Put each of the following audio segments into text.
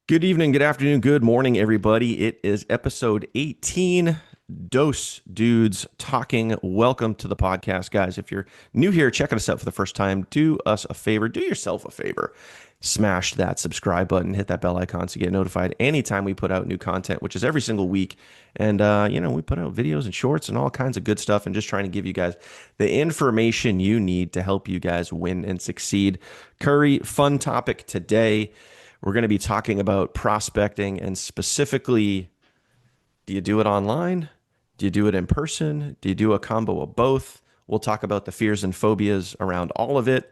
Good evening, good afternoon, good morning, everybody. It is episode 18, Dose Dudes Talking. Welcome to the podcast, guys. If you're new here, checking us out for the first time, do us a favor, do yourself a favor. Smash that subscribe button, hit that bell icon so you get notified anytime we put out new content, which is every single week. And, we put out videos and shorts and all kinds of good stuff and just trying to give you guys the information you need to help you guys win and succeed. Curry, fun topic today. We're going to be talking about prospecting and specifically, do you do it online? Do you do it in person? Do you do a combo of both? We'll talk about the fears and phobias around all of it.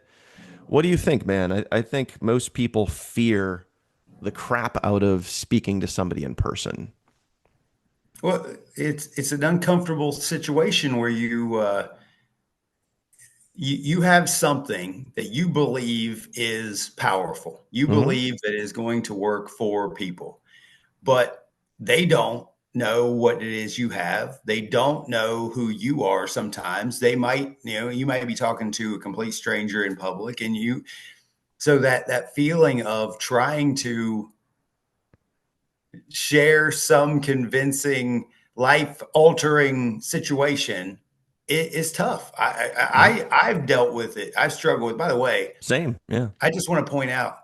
What do you think, man? I think most people fear the crap out of speaking to somebody in person. Well, it's an uncomfortable situation where you have something that you believe is powerful. You Hmm. believe that is going to work for people, but they don't know what it is you have. They don't know who you are. Sometimes they might, you might be talking to a complete stranger in public, and so that feeling of trying to share some convincing life altering situation, it is tough. Yeah. I've dealt with it. I've struggled with. By the way, Same. Yeah. I just want to point out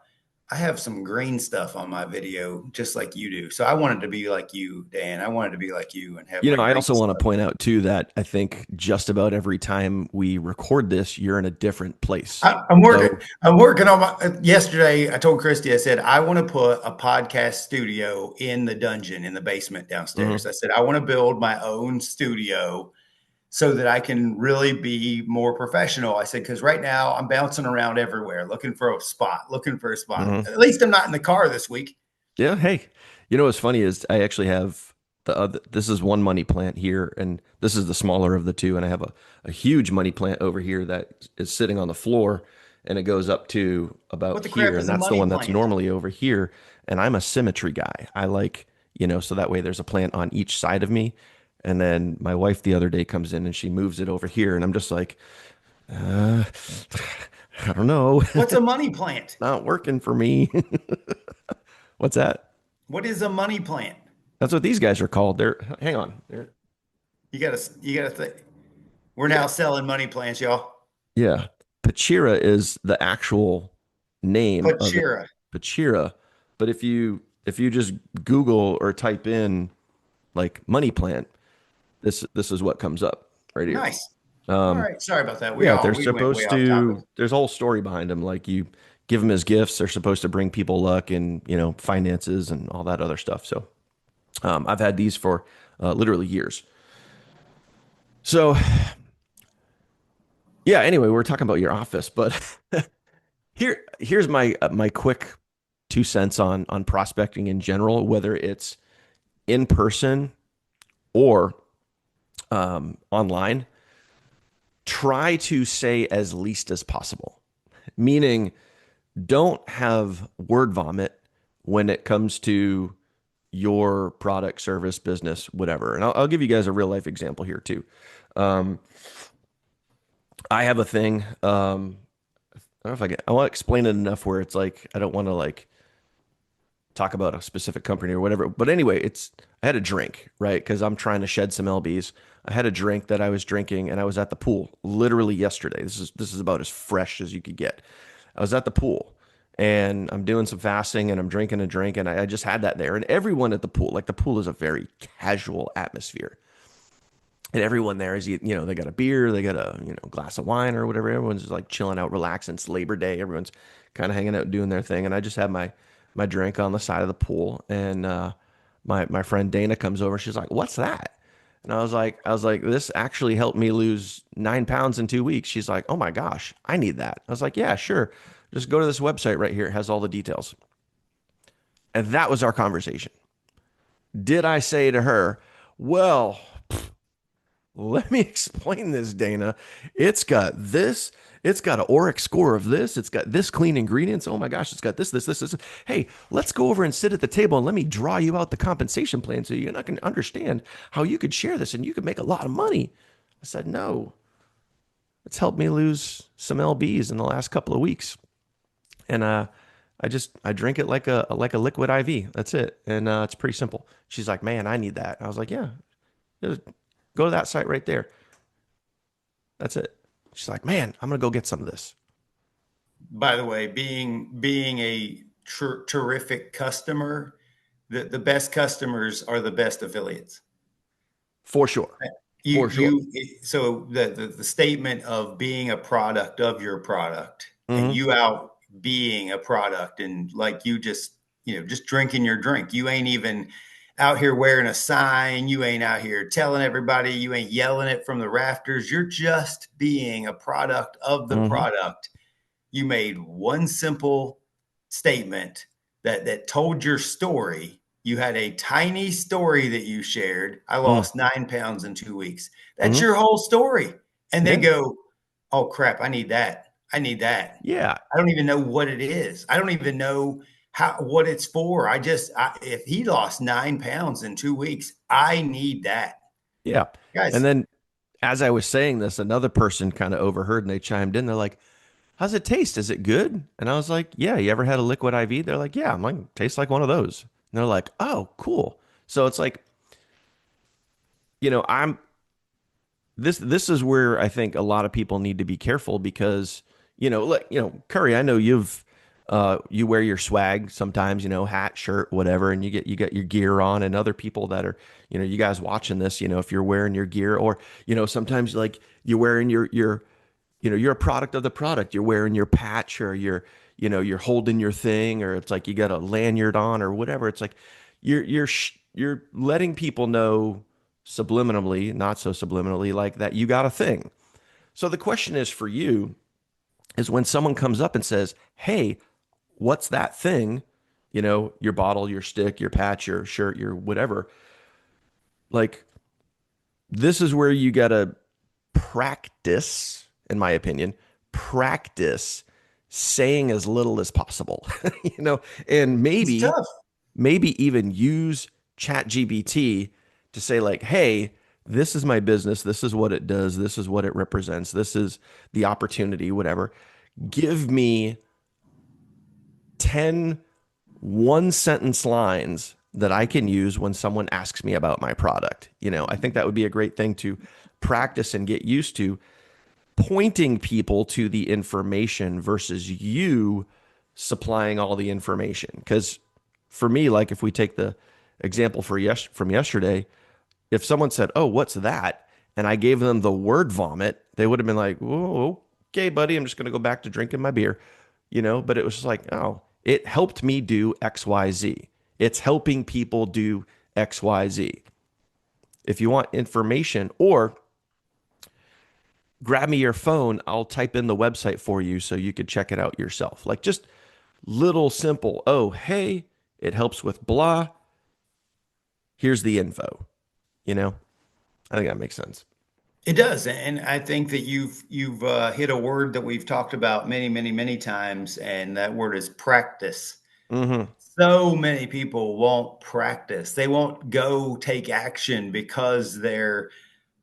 I have some green stuff on my video, just like you do. So I wanted to be like you, Dan. I wanted to be like you and have my I green also want to stuff. point out too that I think just about every time we record this, you're in a different place. I'm working. So, I'm working on my. Yesterday, I told Christy. I said I want to put a podcast studio in the dungeon in the basement downstairs. mhm. I said I want to build my own studio so that I can really be more professional. I said, because right now I'm bouncing around everywhere looking for a spot, looking for a spot. Mhm. At least I'm not in the car this week. Yeah. Hey, what's funny is I actually have the other, this is one money plant here, and this is the smaller of the two. And I have a huge money plant over here that is sitting on the floor and it goes up to about What the crap here. is And a that's the money one that's plant? normally over here. And I'm a symmetry guy. I like, so that way there's a plant on each side of me. And then my wife the other day comes in and she moves it over here. And I'm just like, uh, I don't know. What's a money plant? Not working for me. What's that? What is a money plant? That's what these guys are called. Hang on. You gotta think. We're Yeah. now selling money plants, y'all. Yeah. Pachira is the actual name of it. Pachira. Pachira. But if you just Google or type in like money plant, this is what comes up right here. Nice. All Um, right. Sorry about that. yeah, they're We went way supposed off topic. to, there's a whole story behind them. Like you give them as gifts, they're supposed to bring people luck and, finances and all that other stuff. So, I've had these for literally years. So yeah, anyway, we're talking about your office, but here's my quick 2 cents on prospecting in general, whether it's in person or online. Try to say as least as possible, meaning don't have word vomit when it comes to your product, service, business, whatever. And I'll give you guys a real life example here too. Um, I have a thing. I don't know if I want to explain it enough where it's like I don't want to like talk about a specific company or whatever. But anyway, I had a drink, right? Because I'm trying to shed some lbs. I had a drink that I was drinking, and I was at the pool literally yesterday. This is about as fresh as you could get. I was at the pool, and I'm doing some fasting, and I'm drinking a drink, and I just had that there. And everyone at the pool, like the pool is a very casual atmosphere. And everyone there is, they got a beer, they got a, glass of wine or whatever. Everyone's just like chilling out, relaxing. It's Labor Day. Everyone's kind of hanging out, doing their thing. And I just had my drink on the side of the pool. And my friend Dana comes over. She's like, "What's that?" And I was like, "This actually helped me lose 9 pounds in 2 weeks." She's like, "Oh my gosh, I need that." I was like, "Yeah, sure. Just go to this website right here. It has all the details." And that was our conversation. Did I say to her, "Well, let me explain this, Dana. It's got this. It's got an Oric score of this. It's got this clean ingredients. Oh my gosh, it's got this. Hey, let's go over and sit at the table and let me draw you out the compensation plan so you're not going to understand how you could share this and you could make a lot of money." I said, "No, it's helped me lose some lbs in the last couple of weeks." And I drink it like a liquid IV. That's it. And it's pretty simple. She's like, man, I need that. I was like, yeah, just go to that site right there. That's it. She's like, man, I'm gonna go get some of this. By the way, being a terrific customer, the best customers are the best affiliates. For sure. You For sure. you so the statement of being a product of your product and Hmm. you out being a product and like you just just drinking your drink. You ain't even out here wearing a sign. You ain't out here telling everybody. You ain't yelling it from the rafters. You're just being a product of the Hmm. product. You made one simple statement that told your story. You had a tiny story that you shared. I Hmm. lost 9 pounds in 2 weeks. That's Hmm. your whole story. And they Yeah. go, oh crap, I need that. I need that. Yeah. I don't even know what it is. I don't even know what it's for. If he lost 9 pounds in 2 weeks, I need that. Yeah. And Guys, then as I was saying this, another person kind of overheard and they chimed in. They're like, how's it taste? Is it good? And I was like, yeah. You ever had a liquid IV? They're like, yeah. I'm like, tastes like one of those. And they're like, oh, cool. So it's like, I'm this is where I think a lot of people need to be careful because, like, Curry, I know you wear your swag sometimes, hat, shirt, whatever, and you get your gear on, and other people that are, you guys watching this, if you're wearing your gear, or, sometimes like you're wearing you're a product of the product. You're wearing your patch, or you're holding your thing, or it's like you got a lanyard on or whatever. It's like you're letting people know subliminally, not so subliminally, like that you got a thing. So the question is for you is when someone comes up and says, "Hey, what's that thing?" Your bottle, your stick, your patch, your shirt, your whatever. Like, this is where you got to practice, in my opinion, practice saying as little as possible, and it's tough. maybe even use ChatGPT to say like, hey, this is my business. This is what it does. This is what it represents. This is the opportunity, whatever. Give me 10 one sentence lines that I can use when someone asks me about my product. I think that would be a great thing to practice and get used to, pointing people to the information versus you supplying all the information. Because for me, like if we take the example from yesterday, if someone said, "Oh, what's that?" and I gave them the word vomit, they would have been like, "Whoa, okay, buddy, I'm just going to go back to drinking my beer," But it was just like, "Oh, it helped me do X, Y, Z. It's helping people do X, Y, Z." If you want information, or grab me your phone, I'll type in the website for you so you could check it out yourself. Like just little simple, oh, hey, it helps with blah. Here's the info. You know, I think that makes sense. It does, and I think that you've hit a word that we've talked about many, many, many times, and that word is practice. Mm-hmm. So many people won't practice. They won't go take action because they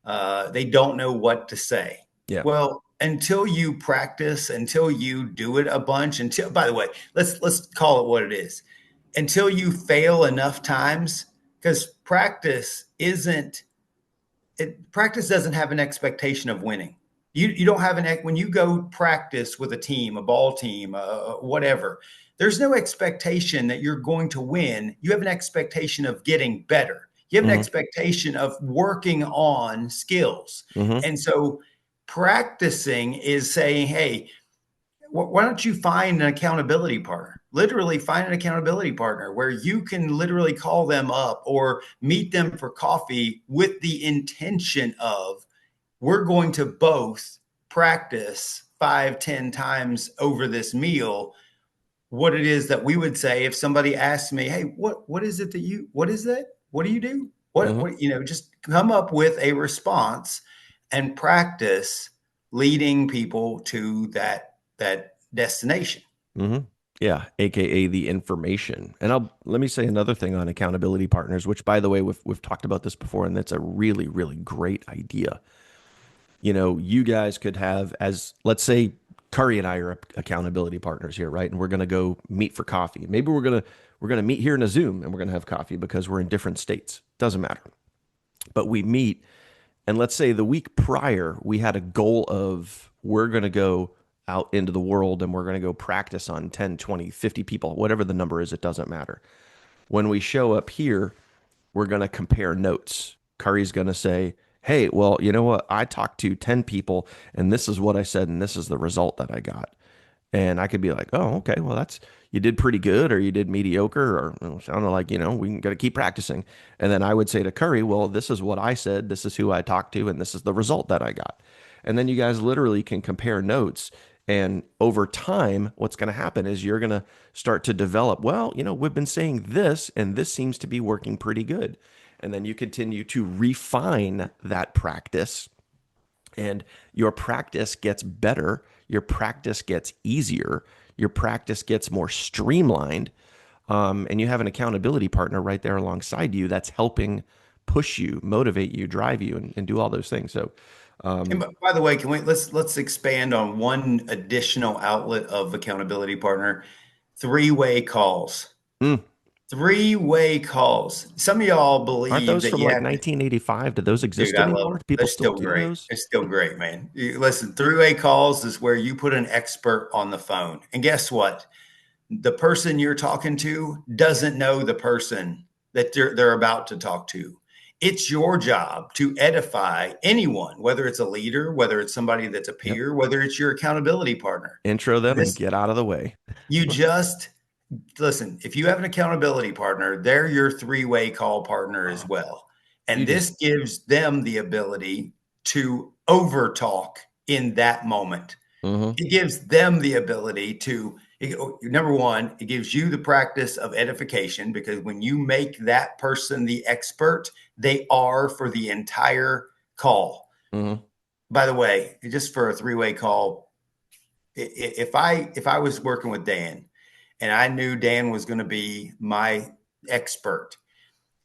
don't know what to say. Yeah. Well, until you practice, until you do it a bunch, until by the way, let's call it what it is. Until you fail enough times, because practice doesn't have an expectation of winning. You don't have when you go practice with a team, a ball team, whatever. There's no expectation that you're going to win. You have an expectation of getting better. You have an Mm-hmm. expectation of working on skills. Mm-hmm. And so practicing is saying, hey, why don't you find an accountability partner? Literally find an accountability partner where you can literally call them up or meet them for coffee with the intention of we're going to both practice 5, 10 times over this meal what it is that we would say if somebody asked me, hey, what is it that what is that? What do you do? Mm-hmm. Just come up with a response and practice leading people to that destination. Mm-hmm. Yeah, aka the information. And let me say another thing on accountability partners, which by the way, we've talked about this before, and that's a really, really great idea. You guys could have, as let's say Curry and I are accountability partners here, right? And we're going to go meet for coffee. Maybe we're going to meet here in a Zoom and we're going to have coffee because we're in different states. Doesn't matter. But we meet, and let's say the week prior we had a goal of we're going to go out into the world and we're going to go practice on 10, 20, 50 people, whatever the number is, it doesn't matter. When we show up here, we're going to compare notes. Curry's going to say, hey, well, you know what? I talked to 10 people and this is what I said and this is the result that I got. And I could be like, oh, okay, well, you did pretty good or you did mediocre or sounded like, we got to keep practicing. And then I would say to Curry, well, this is what I said. This is who I talked to. And this is the result that I got. And then you guys literally can compare notes. And over time, what's going to happen is you're going to start to develop, well, we've been saying this and this seems to be working pretty good. And then you continue to refine that practice and your practice gets better, your practice gets easier, your practice gets more streamlined, and you have an accountability partner right there alongside you that's helping push you, motivate you, drive you, and do all those things. So, And by the way, can we let's expand on one additional outlet of accountability partner, three-way calls. mm, Three-way calls. Some of y'all aren't believe those that from you like have to. 1985? Do those Dude, exist I love anymore? them. Do They're people still still do great. those? They're still great, man. Listen, three-way calls is where you put an expert on the phone. And guess what? The person you're talking to doesn't know the person that they're about to talk to. It's your job to edify anyone, whether it's a leader, whether it's somebody that's a Yep. peer, whether it's your accountability partner. Intro them and This get out of the way. you just listen, if you have an accountability partner, they're your three-way call partner as well. You And just, this gives them the ability to overtalk in that moment. mhm. It gives them the ability to, number one, it gives you the practice of edification because when you make that person the expert, they are for the entire call. Mhm. By the way, just for a three-way call, if I was working with Dan and I knew Dan was going to be my expert,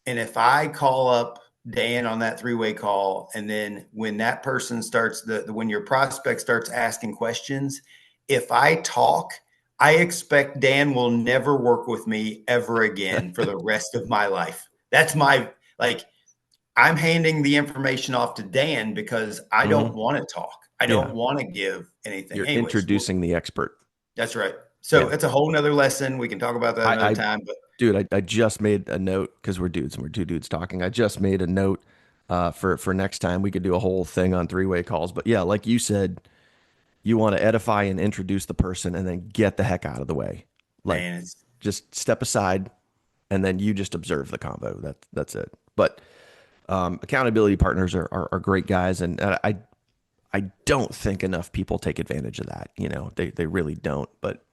and if I call up Dan on that three-way call, and then when that person starts when your prospect starts asking questions, if I talk, I expect Dan will never work with me ever again for the rest of my life. That's my like I'm handing the information off to Dan because I don't Mhm. want to talk. I Yeah. don't want to give anything. You're Anyways, introducing the expert. that's right. So Yeah. it's a whole nother lesson. We can talk about that another I time, but dude, I just made a note because we're dudes and we're two dudes talking. I just made a note for next time we could do a whole thing on three-way calls. But yeah, like you said, you want to edify and introduce the person and then get the heck out of the way. Like man, it's just step aside and then you just observe the combo. That's it. But accountability partners are great guys, and I don't think enough people take advantage of that. They really don't. But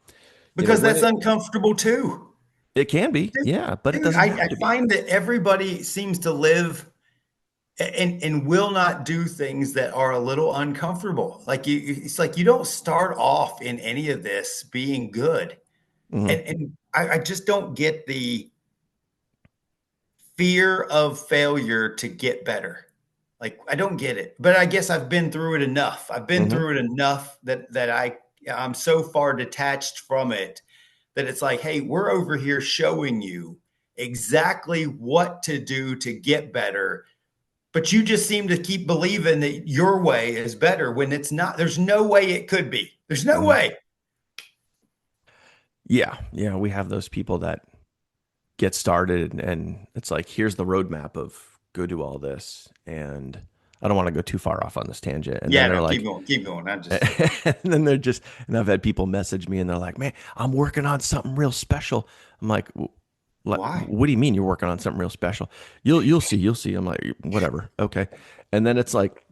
because when that's uncomfortable too. it can be, yeah, but it Dude, doesn't I have to be. find that everybody seems to live and will not do things that are a little uncomfortable. It's like you don't start off in any of this being good. Mhm. And I just don't get the fear of failure to get better. Like I don't get it. But I guess I've been through it enough. I've been Mhm. through it enough that I'm so far detached from it that it's like, hey, we're over here showing you exactly what to do to get better. But you just seem to keep believing that your way is better when it's not. There's no way it could be. There's no Mhm. way. Yeah, yeah, we have those people that get started and it's like, here's the roadmap of go do all this, and I don't want to go too far off on this tangent. And then Yeah, they're no, like, keep going. I just and then they're just, and I've had people message me and they're like, man, I'm working on something real special. I'm like, why? what do you mean you're working on something real special? You'll see. I'm like, whatever. Okay. And then it's like,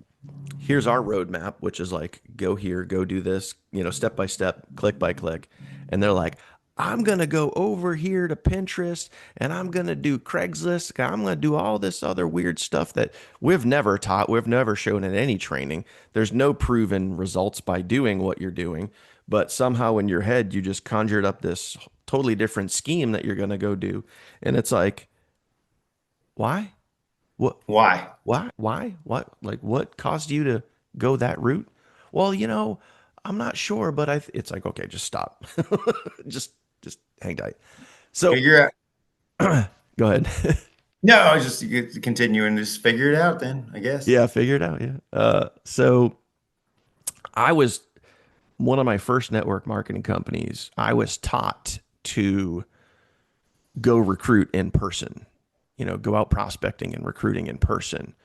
here's our roadmap, which is like, go here, go do this, step by step, click by click. And they're like, I'm going to go over here to Pinterest and I'm going to do Craigslist. I'm going to do all this other weird stuff that we've never taught. We've never shown in any training. There's no proven results by doing what you're doing. But somehow in your head, you just conjured up this totally different scheme that you're going to go do. And it's like, why? What? Why? Why? What? Like, what caused you to go that route? Well, I'm not sure, but it's like, okay, just stop. just just hang tight. So Figure out. go ahead. No, I was just continuing to just figure it out then, I guess. Yeah, figure it out. Yeah. So I was one of my first network marketing companies. I was taught to go recruit in person, go out prospecting and recruiting in person.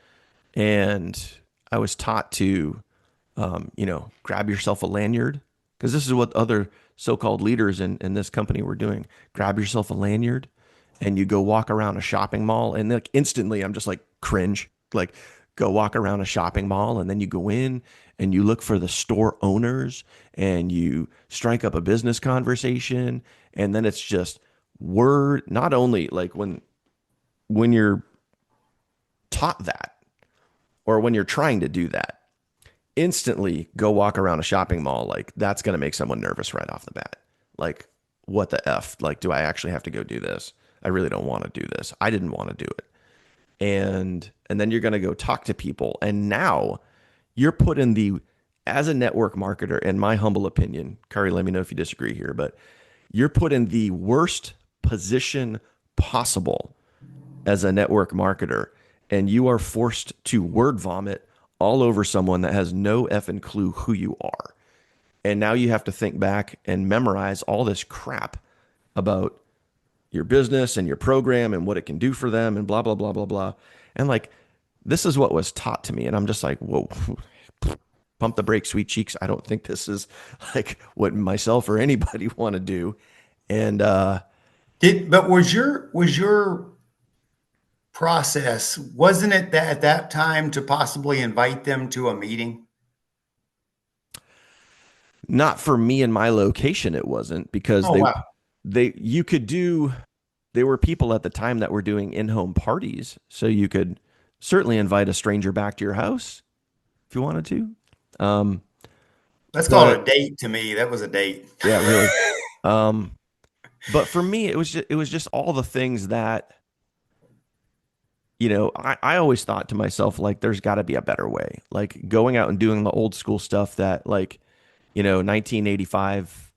And I was taught to, grab yourself a lanyard, because this is what other so-called leaders in this company were doing. Grab yourself a lanyard and you go walk around a shopping mall, and like instantly I'm just like cringe. Like, go walk around a shopping mall, and then you go in and you look for the store owners and you strike up a business conversation, and then it's just word. Not only like when you're taught that, or when you're trying to do that, instantly go walk around a shopping mall, like that's going to make someone nervous right off the bat. Like, what the F? Like, do I actually have to go do this? I really don't want to do this. I didn't want to do it. And then you're going to go talk to people. And now you're put in the, as a network marketer, in my humble opinion, Curry, let me know if you disagree here, but you're put in the worst position possible as a network marketer, and you are forced to word vomit all over someone that has no effing clue who you are. And now you have to think back and memorize all this crap about your business and your program and what it can do for them and blah, blah, blah, blah, blah. And like, this is what was taught to me. And I'm just like, whoa, pump the brakes, sweet cheeks. I don't think this is like what myself or anybody want to do. And But was your process, wasn't it that at that time to possibly invite them to a meeting? not for me in my location, it wasn't, because Oh wow. you could do, there were people at the time that were doing in-home parties, so you could certainly invite a stranger back to your house if you wanted to. Um, Let's call it but a date to me. That was a date. yeah, really. Um, but for me, it was just all the things that, I always thought to myself, like, there's got to be a better way. Like, going out and doing the old school stuff that, like, 1985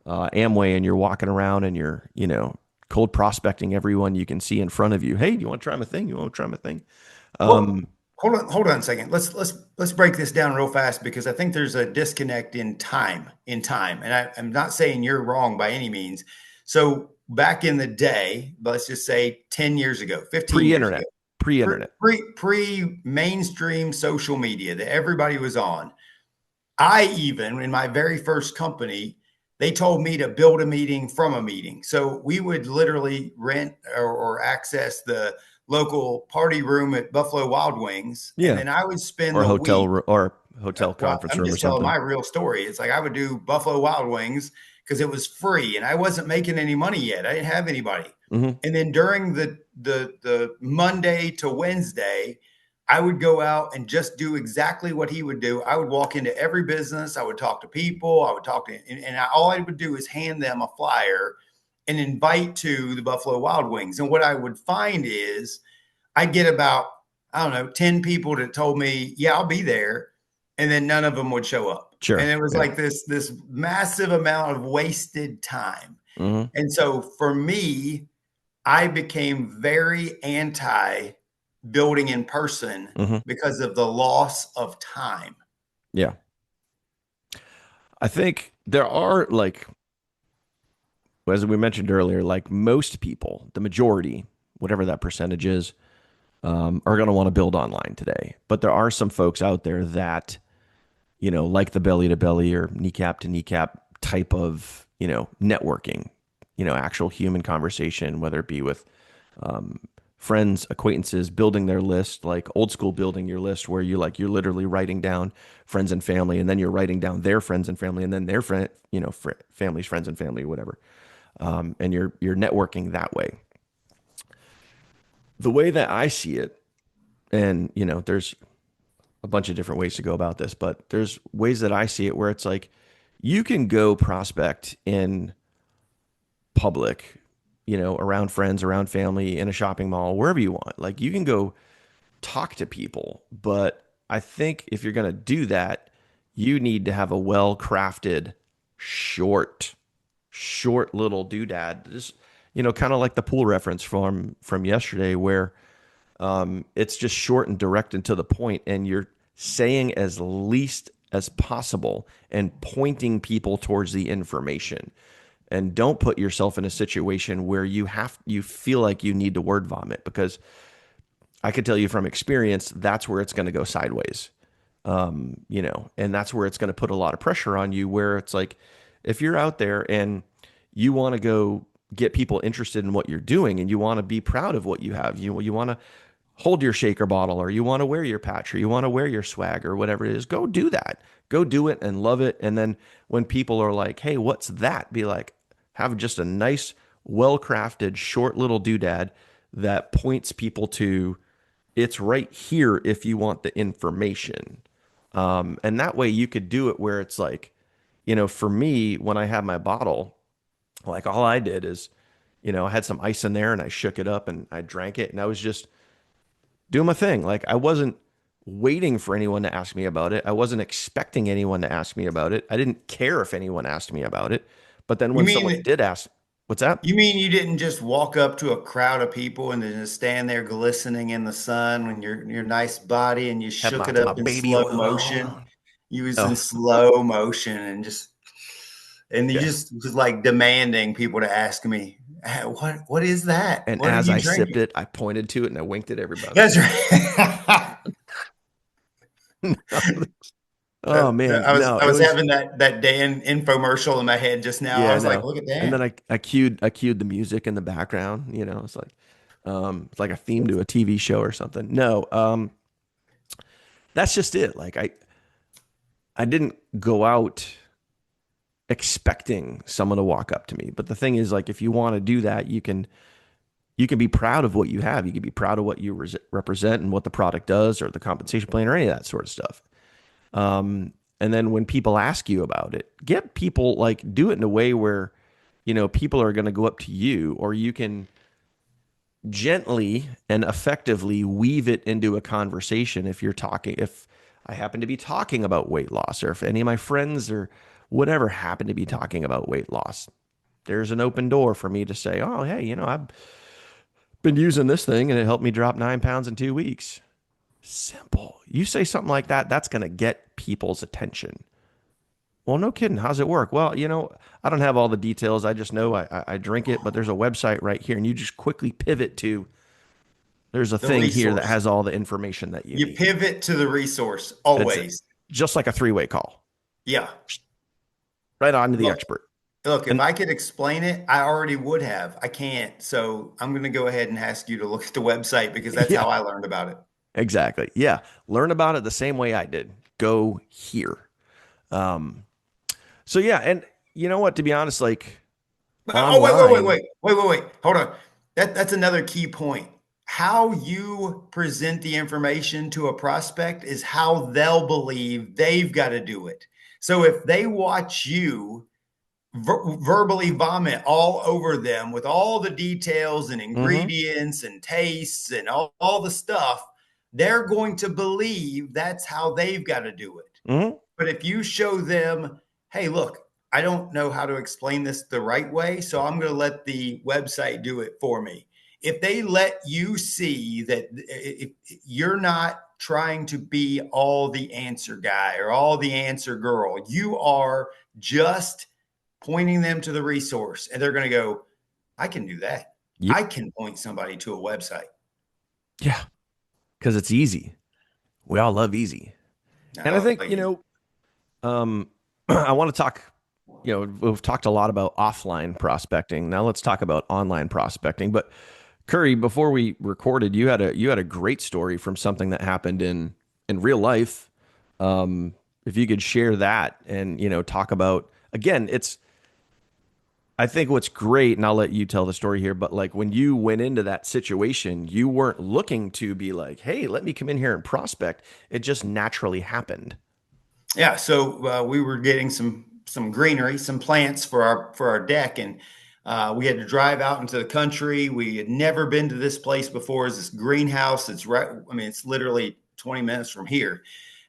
Amway, and you're walking around and you're, cold prospecting everyone you can see in front of you. Hey, do you want to try my thing? You want to try my thing? Well, Um, hold on a second. Let's break this down real fast because I think there's a disconnect in time. And I'm not saying you're wrong by any means. So back in the day, let's just say 10 years ago, 15 years ago, pre-internet, pre-internet. pre mainstream social media that everybody was on. I even, in my very first company, they told me to build a meeting from a meeting. So we would literally rent or access the local party room at Buffalo Wild Wings. And Yeah. then I would spend Or the week. hotel Well, conference I'm room or just telling something. my real story. It's like I would do Buffalo Wild Wings because it was free and I wasn't making any money yet. I didn't have anybody. Hmm. And then during the Monday to Wednesday, I would go out and just do exactly what he would do. I would walk into every business. I would talk to people. I would talk to, all I would do is hand them a flyer and invite to the Buffalo Wild Wings. And what I would find is I'd get about, I don't know, 10 people that told me, yeah, I'll be there. And then none of them would show up. And Sure. it was Yeah. like this massive amount of wasted time. Hmm. And so for me, I became very anti building in person Hmm. because of the loss of time. Yeah. I think there are, like, as we mentioned earlier, like most people, the majority, whatever that percentage is, are going to want to build online today. But there are some folks out there that, like the belly to belly or kneecap to kneecap type of, networking, actual human conversation, whether it be with friends, acquaintances, building their list, like old school building your list, where you're literally writing down friends and family, and then you're writing down their friends and family, and then their friend, family's friends and family, whatever. And you're networking that way. The way that I see it, and there's a bunch of different ways to go about this, but there's ways that I see it where it's like you can go prospect in public, around friends, around family, in a shopping mall, wherever you want. Like, you can go talk to people, but I think if you're going to do that, You need to have a well-crafted, short, short little doodad. Just, kind of like the pool reference from yesterday, where it's just short and direct and to the point, and you're saying as least as possible and pointing people towards the information. And don't put yourself in a situation where you feel like you need to word vomit, because I could tell you from experience that's where it's going to go sideways. And that's where it's going to put a lot of pressure on you, where it's like, if you're out there and you want to go get people interested in what you're doing and you want to be proud of what you have, you want to hold your shaker bottle, or you want to wear your patch, or you want to wear your swag, or whatever it is, go do that. Go do it and love it. And then when people are like, hey, what's that? Be like, have just a nice, well crafted, short little doodad that points people to it's right here if you want the information. And that way you could do it where it's like, for me, when I had my bottle, like all I did is, I had some ice in there and I shook it up and I drank it and I was just doing my thing. Like I wasn't waiting for anyone to ask me about it. I wasn't expecting anyone to ask me about it. I didn't care if anyone asked me about it. But then You when someone mean did ask, what's that? you mean you didn't just walk up to a crowd of people and then just stand there glistening in the sun when your nice body and you Have shook my, it up my in baby slow oil motion? on. You was in Oh, slow motion and you yeah. just was like demanding people to ask me, "Hey, what is that? And What are as you I sipped drinking?" it, I pointed to it and I winked at everybody. That's right. Oh man, I was no, I it was was having that Dan infomercial in my head just now. I yeah, was like, no. look at And then Dan. I cued the music in the background, it's like a theme to a TV show or something. No, that's just it. Like I didn't go out expecting someone to walk up to me. But the thing is, like, if you want to do that, you can be proud of what you have. You can be proud of what you represent and what the product does, or the compensation plan, or any of that sort of stuff. And then when people ask you about it, get people, like, do it in a way where people are going to go up to you, or you can gently and effectively weave it into a conversation. If I happen to be talking about weight loss, or if any of my friends or whatever happen to be talking about weight loss, there's an open door for me to say, oh, hey, I've been using this thing and it helped me drop 9 pounds in 2 weeks. Simple. You say something like that, that's going to get people's attention. Well, no kidding. How's it work? Well, I don't have all the details. I just know I drink it, but there's a website right here. And you just quickly pivot to there's a The thing here that resource. has all the information that you You need. pivot to the resource That's it. always. Just like a three-way call, Yeah. right on to the Look, expert. look, if And I could explain it, I already would have. I can't. So I'm going to go ahead and ask you to look at the website because that's yeah, how I learned about it. exactly. Yeah. Learn about it the same way I did. Go here. Um, so yeah, and you know what, to be honest, like Oh, wait, wait, wait, online, wait, wait, wait, wait. Hold on. That's another key point. How you present the information to a prospect is how they'll believe they've got to do it. So if they watch you verbally vomit all over them with all the details and mm-hmm, ingredients and tastes and all the stuff, they're going to believe that's how they've got to do it. mm-hmm, But if you show them, hey, look, I don't know how to explain this the right way, so I'm going to let the website do it for me. If they let you see that if you're not trying to be all the answer guy or all the answer girl, you are just pointing them to the resource and they're going to go, I can do that. yep, I can point somebody to a website. yeah, because it's easy. We all love easy. And I Oh, think, yeah. I want to talk, we've talked a lot about offline prospecting. Now let's talk about online prospecting. But Curry, before we recorded, you had a great story from something that happened in real life. If you could share that and, talk about, again, I think what's great, and I'll let you tell the story here, but like when you went into that situation, you weren't looking to be like, hey, let me come in here and prospect. It just naturally happened. Yeah, so we were getting some greenery, some plants for our deck, and we had to drive out into the country. We had never been to this place before. It's this greenhouse. It's right. I mean, it's literally 20 minutes from here,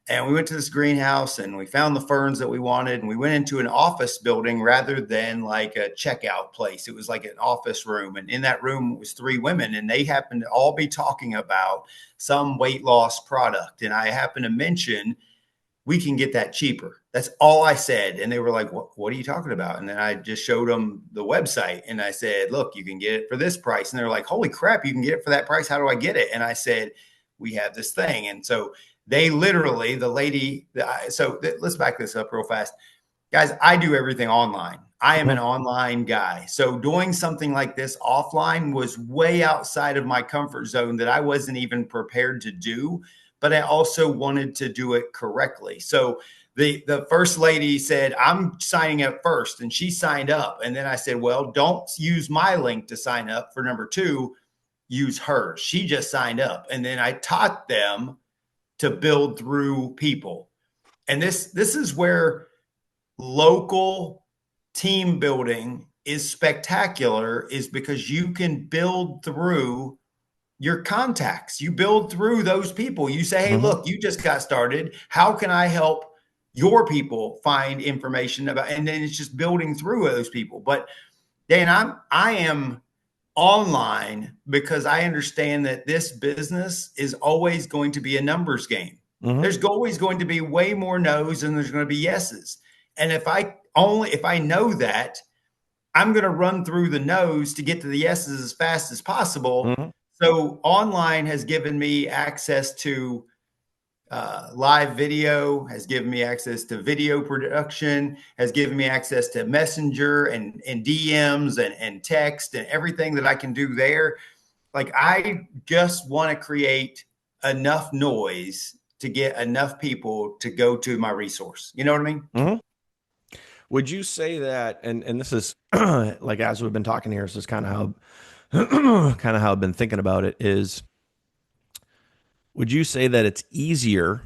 And we went to this greenhouse and we found the ferns that we wanted. And we went into an office building rather than like a checkout place. It was like an office room. And in that room was three women, and they happened to all be talking about some weight loss product. And I happened to mention, we can get that cheaper. That's all I said. And they were like, what are you talking about? And then I just showed them the website and I said, look, you can get it for this price. And they're like, holy crap, you can get it for that price. How do I get it? And I said, we have this thing. And so they literally, the lady, let's back this up real fast. Guys, I do everything online. I am an online guy. So doing something like this offline was way outside of my comfort zone that I wasn't even prepared to do, but I also wanted to do it correctly. So the first lady said, I'm signing up first, and she signed up. And then I said, well, don't use my link to sign up for number two, use hers. She just signed up. And then I taught them to build through people. And this is where local team building is spectacular, is because you can build through your contacts. You build through those people. You say, hey, look, you just got started. How can I help your people find information about? And then it's just building through those people. But Dan, I am online because I understand that this business is always going to be a numbers game. There's always going to be way more no's than there's going to be yeses. And if I know that, I'm going to run through the no's to get to the yeses as fast as possible. So online has given me access to live video, has given me access to video production, has given me access to Messenger and DMs and text and everything that I can do there. Like, I just want to create enough noise to get enough people to go to my resource. You know what I mean? Would you say that, and this is like, as we've been talking here, this is kind of how I've been thinking about it is, would you say that it's easier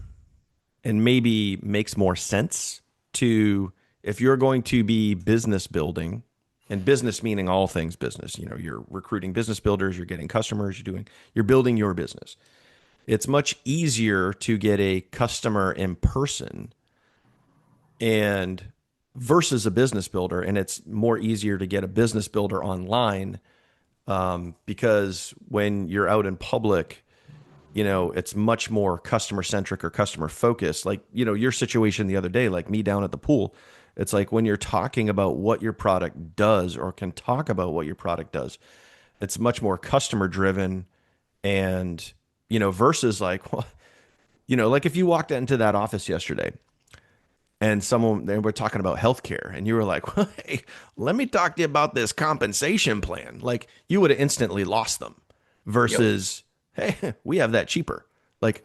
and maybe makes more sense to, if you're going to be business building, and business meaning all things business, you're recruiting business builders, you're getting customers, you're building your business. It's much easier to get a customer in person and versus a business builder, and it's more easier to get a business builder online, because when you're out in public, it's much more customer centric or customer focused. Like, your situation the other day, like me down at the pool, it's like when you're talking about what your product does or can talk about what your product does, it's much more customer driven. And, versus like, well, like if you walked into that office yesterday and they were talking about healthcare and you were like, well, hey, let me talk to you about this compensation plan. Like, you would have instantly lost them versus, hey, we have that cheaper. Like,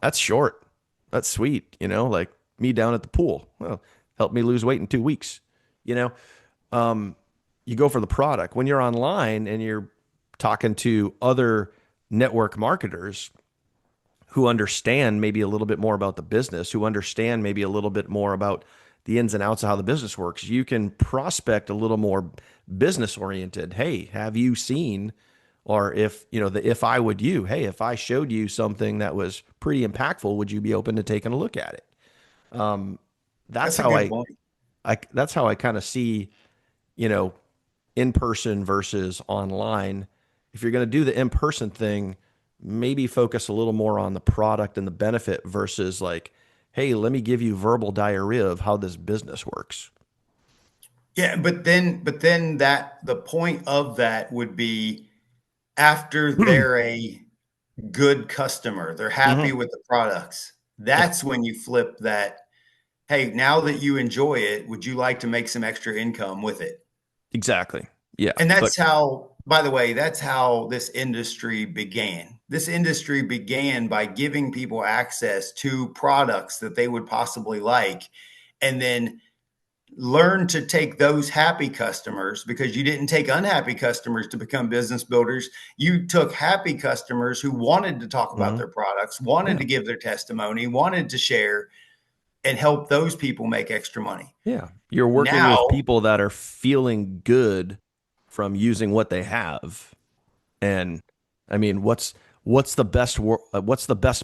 that's short. That's sweet. Like me down at the pool. Well, help me lose weight in 2 weeks. You go for the product. When you're online and you're talking to other network marketers who understand maybe a little bit more about the business, who understand maybe a little bit more about the ins and outs of how the business works, you can prospect a little more business oriented. Hey, have you seen, or if I would you, hey, if I showed you something that was pretty impactful, would you be open to taking a look at it? That's how that's how I kind of see, in person versus online. If you're going to do the in-person thing, maybe focus a little more on the product and the benefit versus like, hey, let me give you verbal diarrhea of how this business works. Yeah, but then that the point of that would be, after they're a good customer, they're happy with the products. That's when you flip that. Hey, now that you enjoy it, would you like to make some extra income with it? Exactly. Yeah. And that's how, by the way, that's how this industry began. This industry began by giving people access to products that they would possibly like, and then learn to take those happy customers, because you didn't take unhappy customers to become business builders. You took happy customers who wanted to talk about their products, wanted to give their testimony, wanted to share, and help those people make extra money. Yeah. You're working Now, with people that are feeling good from using what they have. And I mean, what's the best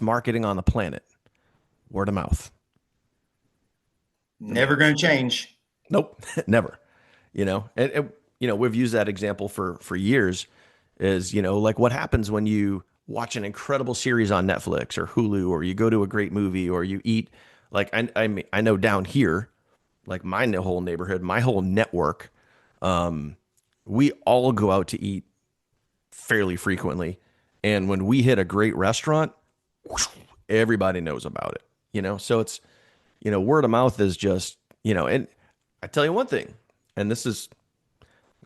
marketing on the planet? Word of mouth. Never going to change. Nope, never. We've used that example for years. Is like what happens when you watch an incredible series on Netflix or Hulu, or you go to a great movie, or you eat. Like I know down here, like my whole neighborhood, my whole network, we all go out to eat fairly frequently, and when we hit a great restaurant, everybody knows about it. So it's word of mouth is just and I tell you one thing, and this is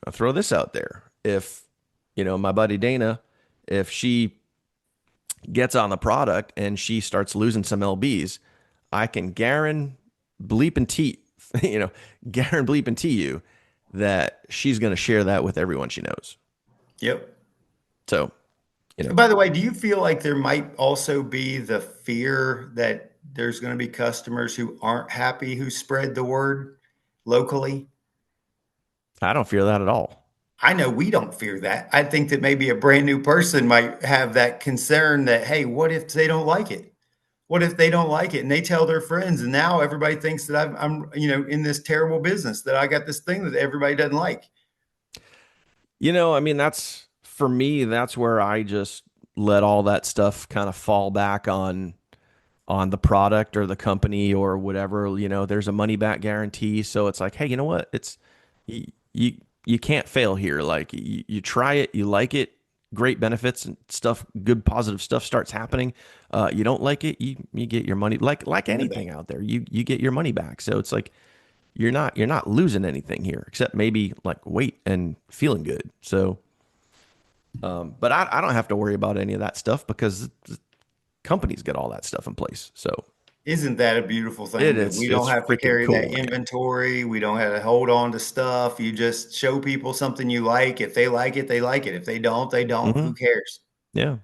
I'll throw this out there. If, my buddy Dana, if she gets on the product and she starts losing some LBs, I can guarantee bleep and tee, guarantee bleep and tee you that she's going to share that with everyone she knows. Yep. So, By the way, do you feel like there might also be the fear that there's going to be customers who aren't happy who spread the word locally? I don't fear that at all. I know we don't fear that. I think that maybe a brand new person might have that concern that, hey, what if they don't like it? What if they don't like it and they tell their friends, and now everybody thinks that I'm in this terrible business, that I got this thing that everybody doesn't like. I mean, that's for me, that's where I just let all that stuff kind of fall back on the product or the company or whatever. There's a money back guarantee, so it's like, hey, you know what? It's you you can't fail here. Like you try it, you like it, great benefits and stuff, good positive stuff starts happening. You don't like it, you get your money, like anything out there. You get your money back. So it's like you're not losing anything here except maybe like weight and feeling good. So but I don't have to worry about any of that stuff because the companies get all that stuff in place. So Isn't that a beautiful it thing that is we don't it's have to freaking carry cool, that man. inventory? We don't have to hold on to stuff. You just show people something you like. If they like it, they like it. If they don't, they don't. Hmm. Who cares? Yeah.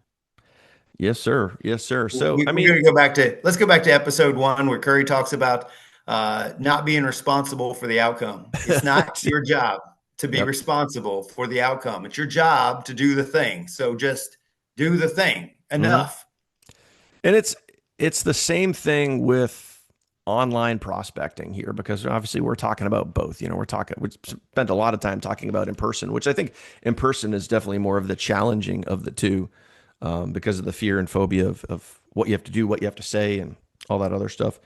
Yes, sir. Yes, sir. So I We're going mean, to go back to, let's go back to episode 1 where Curry talks about not being responsible for the outcome. It's not your job to be yep. responsible for the outcome. It's your job to do the thing. So just do the thing. Hmm. Enough. And it's the same thing with online prospecting here because obviously we're talking about both. We spent a lot of time talking about in person, which I think in person is definitely more of the challenging of the two, because of the fear and phobia of what you have to do, what you have to say, and all that other stuff.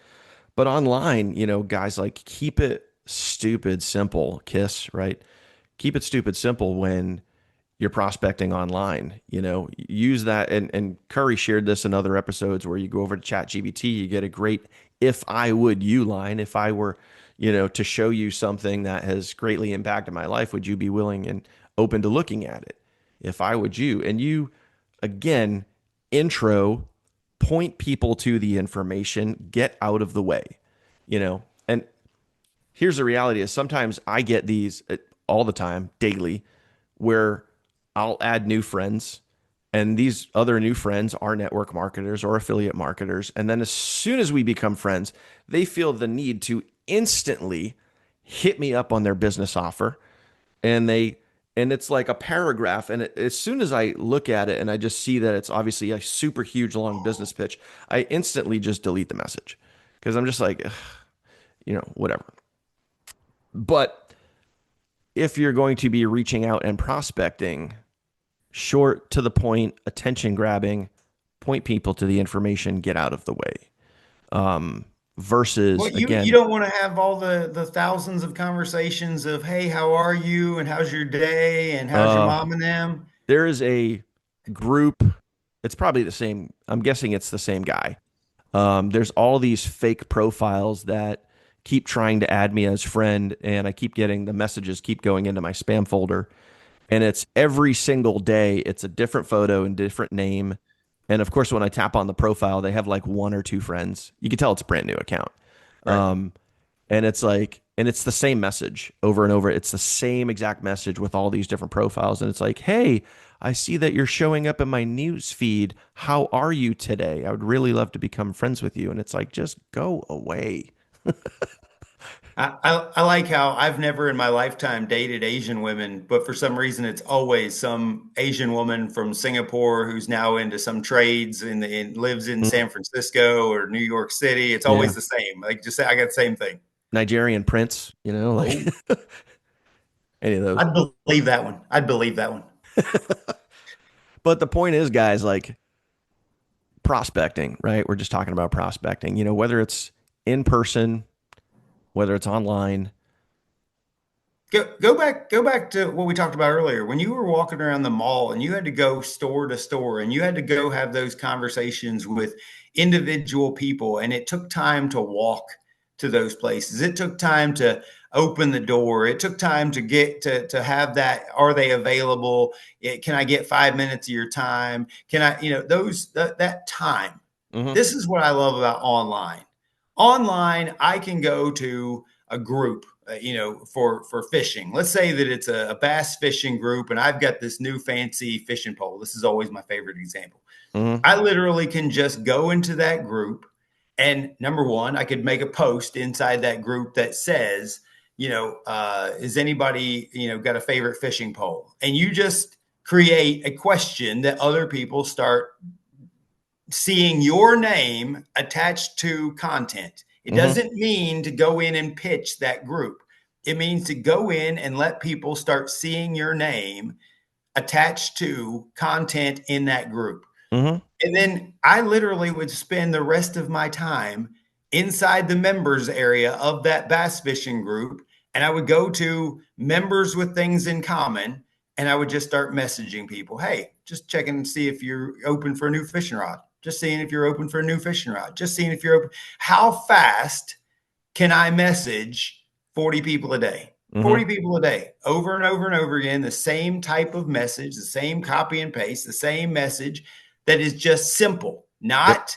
But online, guys, like keep it stupid simple, KISS, right? Keep it stupid simple when you're prospecting online. Use that. And Curry shared this in other episodes where you go over to ChatGPT, you get a great if I would you line. If I were, to show you something that has greatly impacted my life, would you be willing and open to looking at it? If I would you, and you again, intro, point people to the information, get out of the way, and here's the reality is sometimes I get these all the time, daily, where I'll add new friends, and these other new friends are network marketers or affiliate marketers. And then as soon as we become friends, they feel the need to instantly hit me up on their business offer. And it's like a paragraph. And as soon as I look at it and I just see that it's obviously a super huge long business pitch, I instantly just delete the message because I'm just like, ugh, whatever. But if you're going to be reaching out and prospecting, short, to the point, attention grabbing, point people to the information, get out of the way. Versus Well, you again, don't want to have all the thousands of conversations of, hey, how are you? And how's your day? And how's your uh, mom and them? there is a group. It's probably the same. I'm guessing it's the same guy. There's all these fake profiles that keep trying to add me as friend, and I keep getting the messages keep going into my spam folder. And it's every single day, it's a different photo and different name. And of course, when I tap on the profile, they have like one or two friends. You can tell it's a brand new account. Right. And it's like, and it's the same message over and over. It's the same exact message with all these different profiles. And it's like, hey, I see that you're showing up in my news feed. How are you today? I would really love to become friends with you. And it's like, just go away. I like how I've never in my lifetime dated Asian women, but for some reason it's always some Asian woman from Singapore who's now into some trades and lives in Mm, San Francisco or New York City. It's yeah. always the same. Like just say I got the same thing. Nigerian prince, like Oh, any of those. I'd believe that one. I'd believe that one. But the point is, guys, like prospecting, right? We're just talking about prospecting, whether it's in person, whether it's online. Go back to what we talked about earlier. When you were walking around the mall and you had to go store to store and you had to go have those conversations with individual people, and it took time to walk to those places. It took time to open the door. It took time to get to have that. Are they available? Can I get 5 minutes of your time? Can I, that time. Hmm. This is what I love about online. Online, I can go to a group, for fishing. Let's say that it's a bass fishing group, and I've got this new fancy fishing pole. This is always my favorite example. Hmm. I literally can just go into that group, and number one, I could make a post inside that group that says, is anybody got a favorite fishing pole? And you just create a question that other people start seeing your name attached to content. It Hmm. doesn't mean to go in and pitch that group. It means to go in and let people start seeing your name attached to content in that group. Hmm. And then I literally would spend the rest of my time inside the members area of that bass fishing group. And I would go to members with things in common, and I would just start messaging people. Hey, just checking to see if you're open for a new fishing rod. Just seeing if you're open for a new fishing rod. Just seeing if you're open. How fast can I message 40 people a day? Hmm. 40 people a day, over and over and over again, the same type of message, the same copy and paste, the same message that is just simple, Yep. not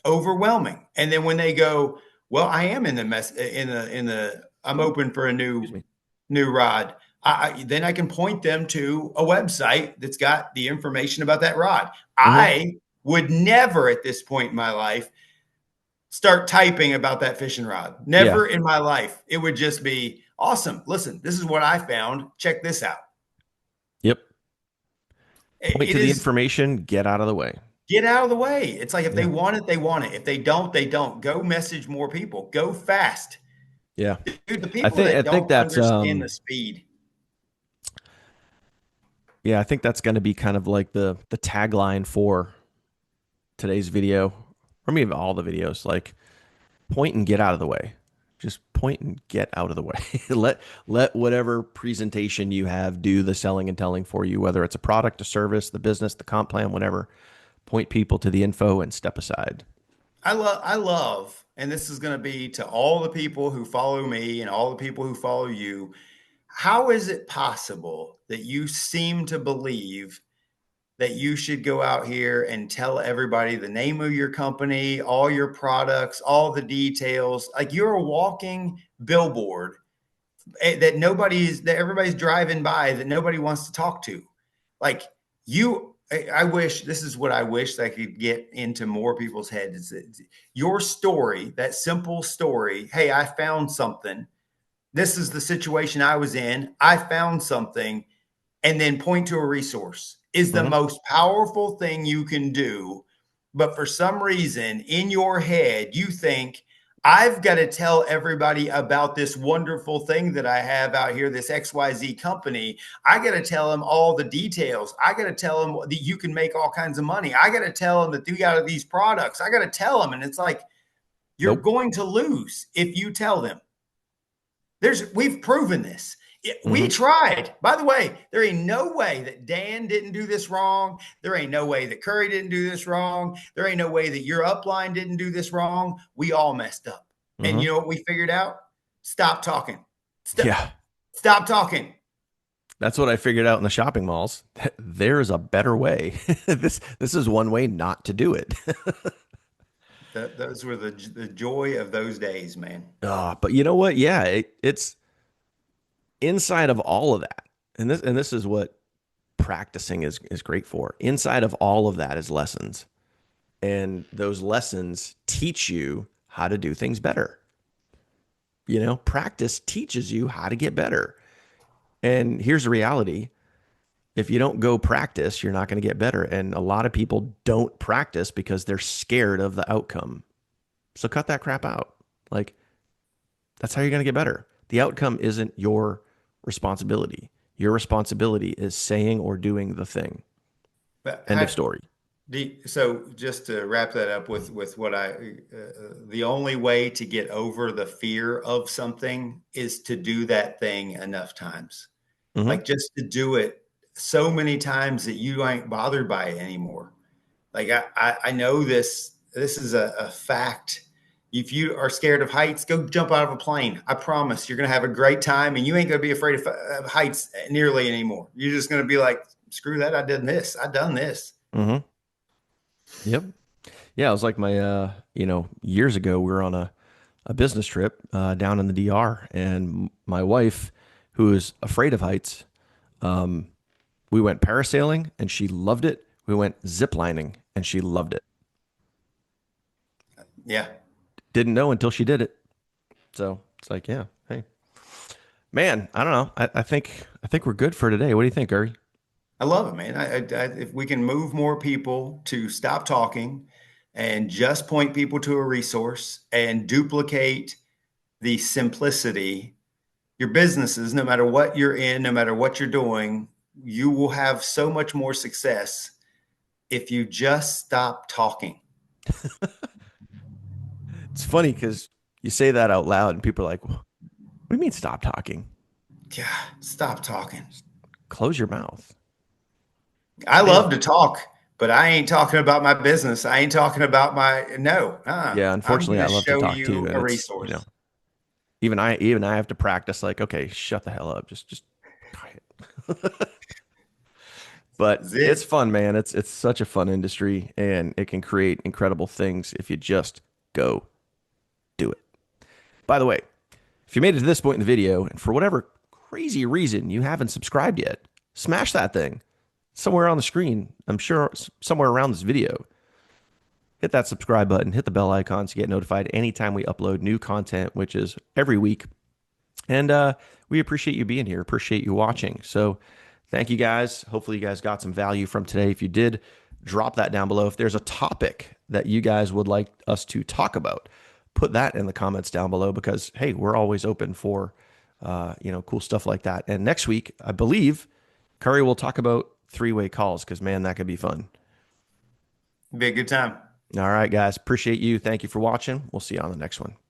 overwhelming. And then when they go, well, I am in the mess in the I'm open for a Excuse me. new rod. Then I can point them to a website that's got the information about that rod. Hmm. I would never at this point in my life start typing about that fishing rod. Yeah. Never in my life. It would just be awesome. Listen, this is what I found. Check this out. Yep. Point It to the is information, get out of the way. get out of the way. It's like if they Yeah. want it, they want it. If they don't, they don't. Go message more people. Go fast. Yeah. Dude, the I people think I that think don't that's understand the speed. yeah, I think that's going to be kind of like the tagline for today's video, or maybe all the videos, like point and get out of the way. Just point and get out of the way. Let whatever presentation you have do the selling and telling for you, whether it's a product, a service, the business, the comp plan, whatever. Point people to the info and step aside. I love, and this is going to be to all the people who follow me and all the people who follow you. How is it possible that you seem to believe that you should go out here and tell everybody the name of your company, all your products, all the details? Like you're a walking billboard that everybody's driving by that nobody wants to talk to. Like I wish this is what I wish I could get into more people's heads. Your story, that simple story. Hey, I found something. This is the situation I was in. I found something, and then point to a resource is the Hmm. most powerful thing you can do. But for some reason in your head, you think, I've got to tell everybody about this wonderful thing that I have out here, this XYZ company. I got to tell them all the details. I got to tell them that you can make all kinds of money. I got to tell them that you got these products. I got to tell them. And it's like, you're Nope. going to lose if you tell them. We've proven this. We Hmm. tried. By the way, there ain't no way that Dan didn't do this wrong. There ain't no way that Curry didn't do this wrong. There ain't no way that your upline didn't do this wrong. We all messed up. And Hmm. you know what we figured out? Stop talking. Stop, Yeah. stop talking. That's what I figured out in the shopping malls. There is a better way. This is one way not to do it. Those were the joy of those days, man. But you know what? Yeah, it's inside of all of that, and this is what practicing is great for. Inside of all of that is lessons, and those lessons teach you how to do things better. Practice teaches you how to get better. And here's the reality. If you don't go practice, you're not going to get better. And a lot of people don't practice because they're scared of the outcome. So cut that crap out. Like, that's how you're going to get better. The outcome isn't your responsibility. Your responsibility is saying or doing the thing. But End of story. so just to wrap that up with what the only way to get over the fear of something is to do that thing enough times. Mm-hmm. Like just to do it so many times that you ain't bothered by it anymore. Like I know this is a fact. If you are scared of heights, go jump out of a plane. I promise you're going to have a great time and you ain't going to be afraid of heights nearly anymore. You're just going to be like, screw that. I did this. I done this. Mm-hmm. Yep. Yeah, it was like years ago, we were on a business trip down in the DR, and my wife, who is afraid of heights, um, we went parasailing and she loved it. We went zip lining and she loved it. Yeah. Didn't know until she did it. So it's like, yeah, hey, man, I don't know. I think we're good for today. What do you think, Uri? I love it, man. If we can move more people to stop talking and just point people to a resource and duplicate the simplicity, your businesses, no matter what you're in, no matter what you're doing, you will have so much more success if you just stop talking. It's funny because you say that out loud and people are like, what do you mean stop talking? Yeah, stop talking. Close your mouth. I Man. love to talk, but I ain't talking about my business. I ain't talking about no. Yeah, I'm going unfortunately I to love to show talk too. you And a it's, resource. even I have to practice like, okay, shut the hell up. Just quiet. But That's it. it's fun, man. It's such a fun industry and it can create incredible things if you just go do it. By the way, if you made it to this point in the video and for whatever crazy reason you haven't subscribed yet, smash that thing somewhere on the screen. I'm sure somewhere around this video. Hit that subscribe button, hit the bell icon to get notified anytime we upload new content, which is every week. And we appreciate you being here, appreciate you watching. So thank you guys. Hopefully, you guys got some value from today. If you did, drop that down below. If there's a topic that you guys would like us to talk about, put that in the comments down below because, hey, we're always open for, cool stuff like that. And next week, I believe Curry will talk about three-way calls because, man, that could be fun. Be a good time. All right, guys. Appreciate you. Thank you for watching. We'll see you on the next one.